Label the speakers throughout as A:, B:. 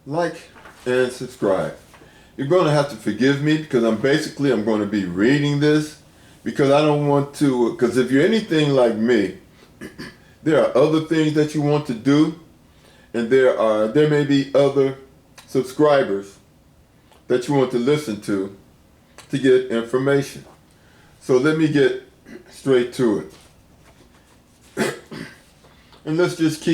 A: like and subscribe. You're going to have to forgive me because I'm going to be reading this because I don't want to, because if you're anything like me, there are other things that you want to do, and there may be other subscribers that you want to listen to get information. So let me get straight to it. And let's just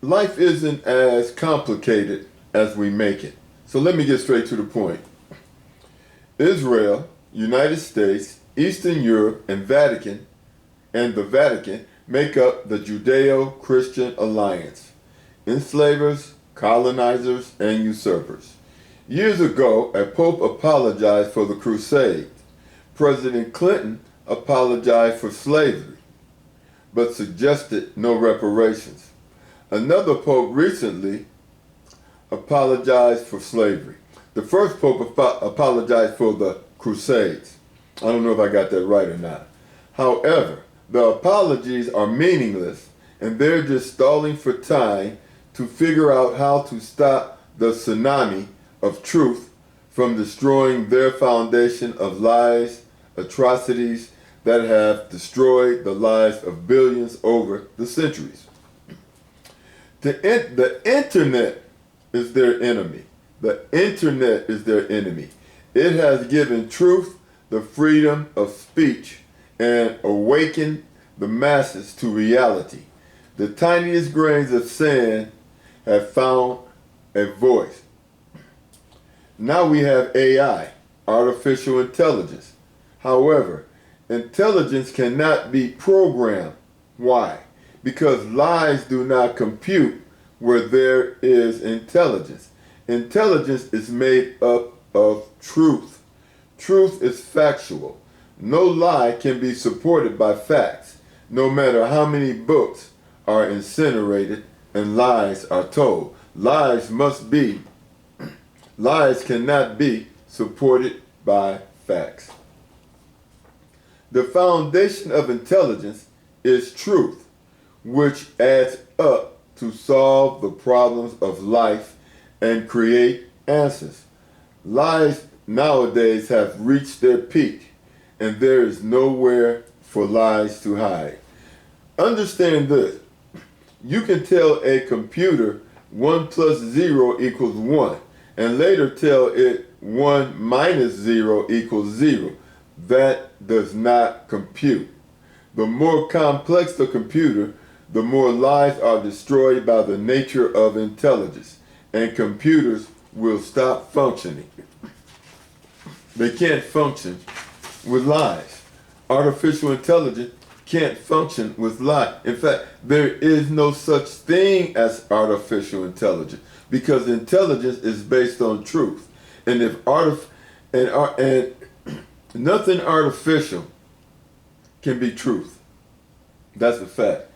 A: life isn't as complicated as we make it. So let me get straight to the point. Israel, United States, Eastern Europe, and the Vatican make up the Judeo-Christian alliance. Enslavers, colonizers, and usurpers. Years ago, a pope apologized for the Crusades. President Clinton apologized for slavery, but suggested no reparations. Another pope recently apologized for slavery. The first pope apologized for the Crusades. I don't know if I got that right or not. However, the apologies are meaningless, and they're just stalling for time to figure out how to stop the tsunami of truth from destroying their foundation of lies, atrocities that have destroyed the lives of billions over the centuries. The internet is their enemy. The internet is their enemy. It has given truth the freedom of speech and awakened the masses to reality. The tiniest grains of sand have found a voice. Now we have AI, artificial intelligence. However, intelligence cannot be programmed. Why? Because lies do not compute where there is intelligence. Intelligence is made up of truth. Truth is factual. No lie can be supported by facts, no matter how many books are incinerated and lies are told. Lies cannot be supported by facts. The foundation of intelligence is truth, which adds up to solve the problems of life and create answers. Lies nowadays have reached their peak, and there is nowhere for lies to hide. Understand this. You can tell a computer 1 plus 0 equals 1, and later tell it 1 minus 0 equals 0. That does not compute. The more complex the computer, the more lies are destroyed by the nature of intelligence, and computers will stop functioning. They can't function with lies. Artificial intelligence can't function with lies. In fact, there is no such thing as artificial intelligence because intelligence is based on truth. And nothing artificial can be truth. That's a fact.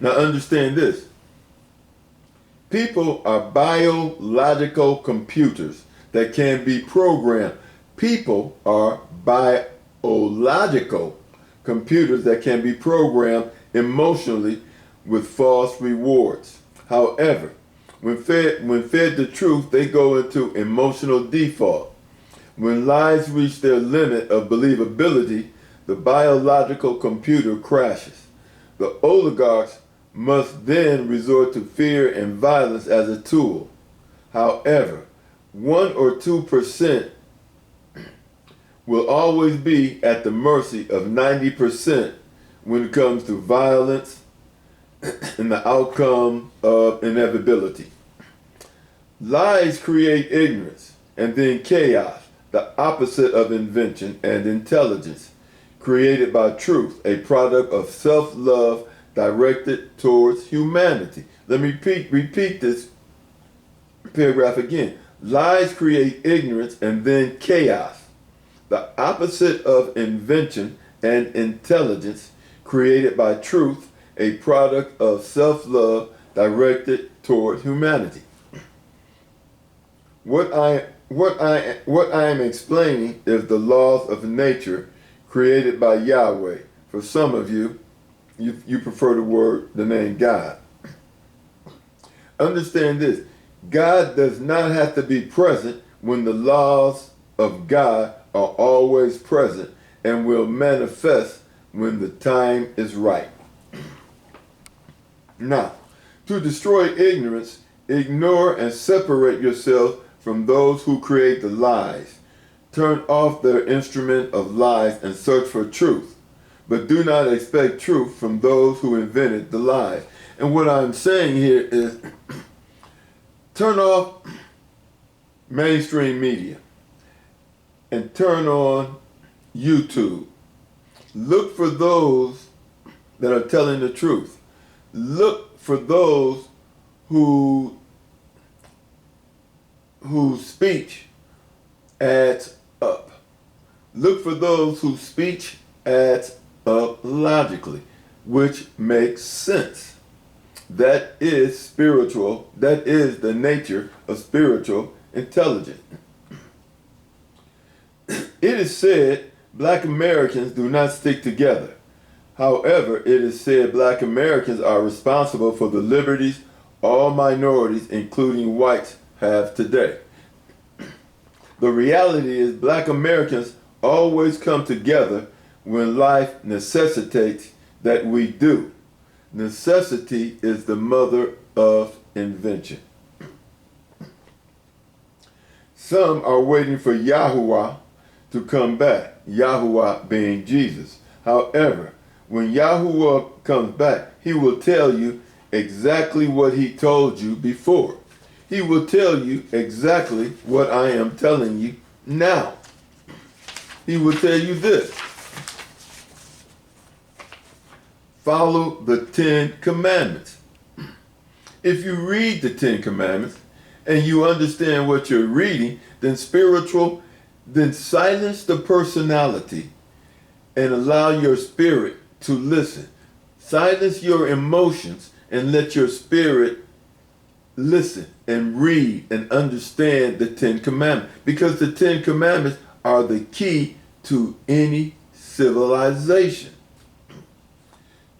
A: Now understand this. People are biological computers that can be programmed. People are biological computers that can be programmed emotionally with false rewards. However, when fed the truth, they go into emotional default. When lies reach their limit of believability, the biological computer crashes. The oligarchs must then resort to fear and violence as a tool. However, 1 or 2% will always be at the mercy of 90% when it comes to violence and the outcome of inevitability. Lies create ignorance and then chaos, the opposite of invention and intelligence, created by truth, a product of self-love directed towards humanity. Let me repeat this paragraph again. Lies create ignorance and then chaos, the opposite of invention and intelligence, created by truth, a product of self-love directed toward humanity. What I am explaining is the laws of nature created by Yahweh. For some of you, you prefer the name God. Understand this. God does not have to be present when the laws of God are always present and will manifest when the time is right. Now, to destroy ignorance, ignore and separate yourself from those who create the lies. Turn off their instrument of lies and search for truth. But do not expect truth from those who invented the lies. And what I'm saying here is turn off mainstream media and turn on YouTube. Look for those that are telling the truth. Look for those whose speech adds up. Look for those whose speech adds up logically, which makes sense. That is spiritual. That is the nature of spiritual intelligence. It is said Black Americans do not stick together. However, it is said Black Americans are responsible for the liberties all minorities, including whites, have today. The reality is Black Americans always come together when life necessitates that we do. Necessity is the mother of invention. Some are waiting for Yahuwah to come back, Yahuwah being Jesus. However, when Yahuwah comes back, he will tell you exactly what he told you before. He will tell you exactly what I am telling you now. He will tell you this. Follow the 10 Commandments. If you read the 10 Commandments and you understand what you're reading, then silence the personality and allow your spirit to listen. Silence your emotions and let your spirit listen and read and understand the 10 Commandments, because the 10 Commandments are the key to any civilization.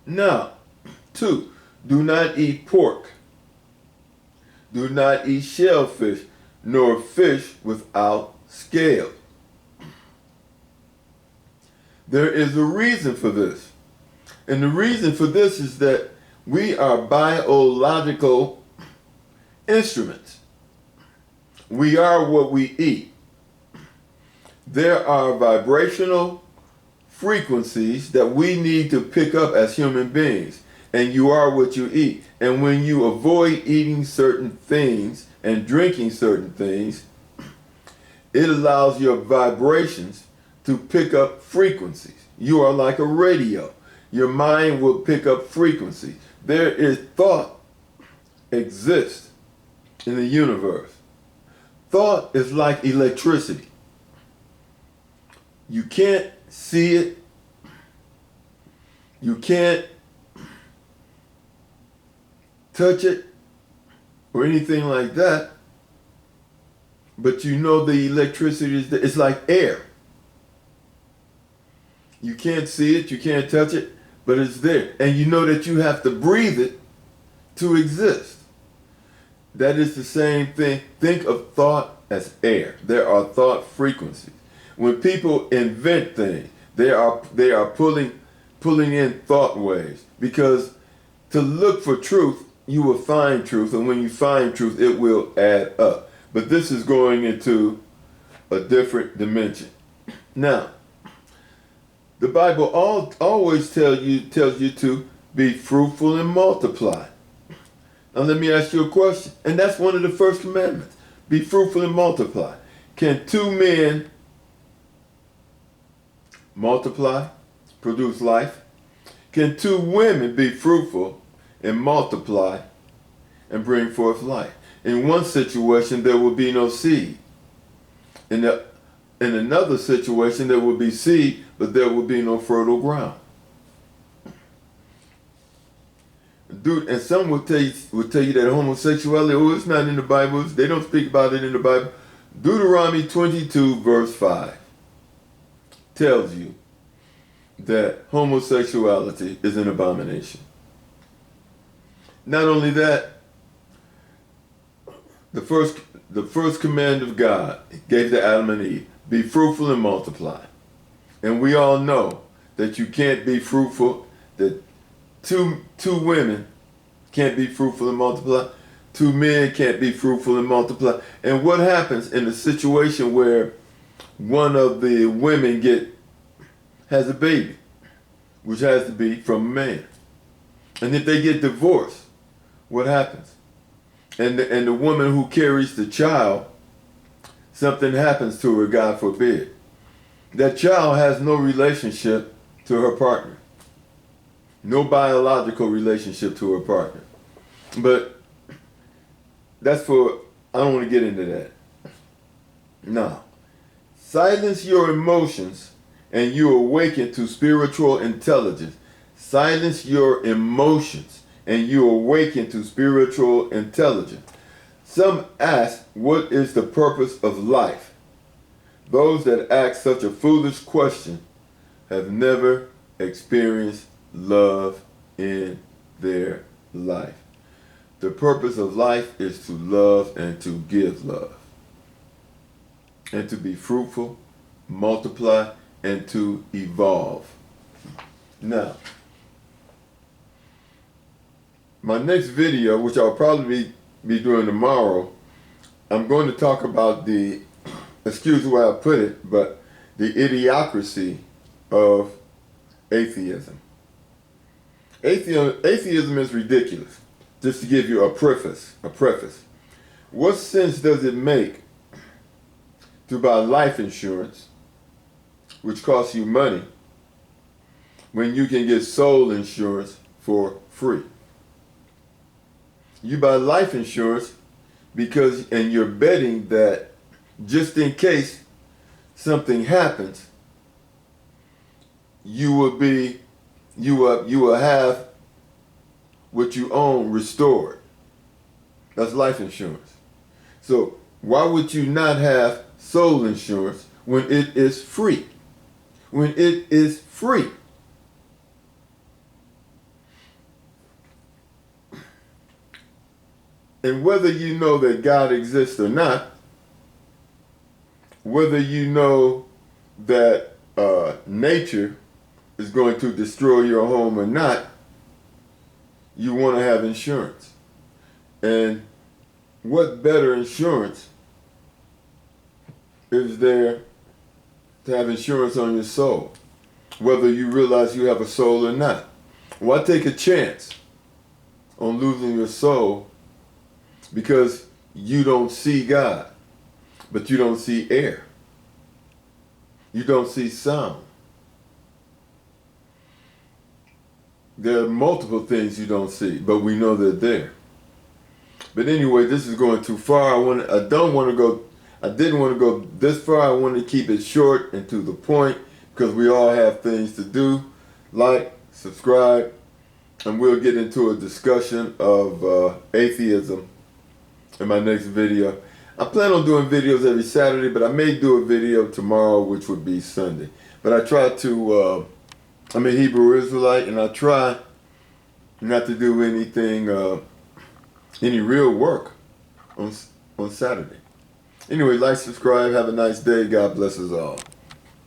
A: Now, 2, do not eat pork. Do not eat shellfish, nor fish without scales. There is a reason for this. And the reason for this is that we are biological instruments. We are what we eat. There are vibrational frequencies that we need to pick up as human beings, and you are what you eat. And when you avoid eating certain things and drinking certain things, it allows your vibrations to pick up frequencies. You are like a radio. Your mind will pick up frequencies. There is thought exists in the universe. Thought is like electricity. You can't see it. You can't touch it or anything like that. But you know the electricity is there. It's like air. You can't see it, you can't touch it, but it's there. And you know that you have to breathe it to exist. That is the same thing. Think of thought as air. There are thought frequencies. When people invent things, they are pulling in thought waves, because to look for truth, you will find truth, and when you find truth, it will add up. But this is going into a different dimension. Now, the Bible always tells you to be fruitful and multiply. Now let me ask you a question, and that's one of the first commandments. Be fruitful and multiply. Can 2 men multiply, produce life? Can 2 women be fruitful and multiply and bring forth life? In one situation, there will be no seed. In another situation, there will be seed, but there will be no fertile ground. Dude, and some will tell you that homosexuality, it's not in the Bible. They don't speak about it in the Bible. Deuteronomy 22, verse 5 tells you that homosexuality is an abomination. Not only that, The first command of God gave to Adam and Eve: be fruitful and multiply. And we all know that you can't be fruitful, that two women can't be fruitful and multiply. Two men can't be fruitful and multiply. And what happens in a situation where one of the women has a baby, which has to be from a man? And if they get divorced, what happens? And the woman who carries the child, something happens to her, God forbid. That child has no relationship to her partner. No biological relationship to her partner. But I don't want to get into that. Now, silence your emotions and you awaken to spiritual intelligence. Silence your emotions and you awaken to spiritual intelligence. Some ask, what is the purpose of life? Those that ask such a foolish question have never experienced love in their life. The purpose of life is to love and to give love. And to be fruitful, multiply, and to evolve. Now, my next video, which I'll probably be doing tomorrow, I'm going to talk about the, excuse the way I put it, but the idiocracy of atheism. Atheism is ridiculous. Just to give you a preface. What sense does it make to buy life insurance, which costs you money, when you can get soul insurance for free? You buy life insurance and you're betting that just in case something happens, you will have what you own restored. That's life insurance. So why would you not have soul insurance when it is free? When it is free. And whether you know that God exists or not, whether you know that nature is going to destroy your home or not, you want to have insurance. And what better insurance is there to have insurance on your soul, whether you realize you have a soul or not? Why take a chance on losing your soul because you don't see God, but you don't see air, you don't see sound? There are multiple things you don't see, but we know they're there. But anyway, this is going too far. I didn't want to go this far. I wanted to keep it short and to the point because we all have things to do. Like, subscribe, and we'll get into a discussion of atheism in my next video. I plan on doing videos every Saturday, but I may do a video tomorrow, which would be Sunday. But I try to, I'm a Hebrew Israelite, and I try not to do anything, any real work on Saturday. Anyway, like, subscribe, have a nice day. God bless us all.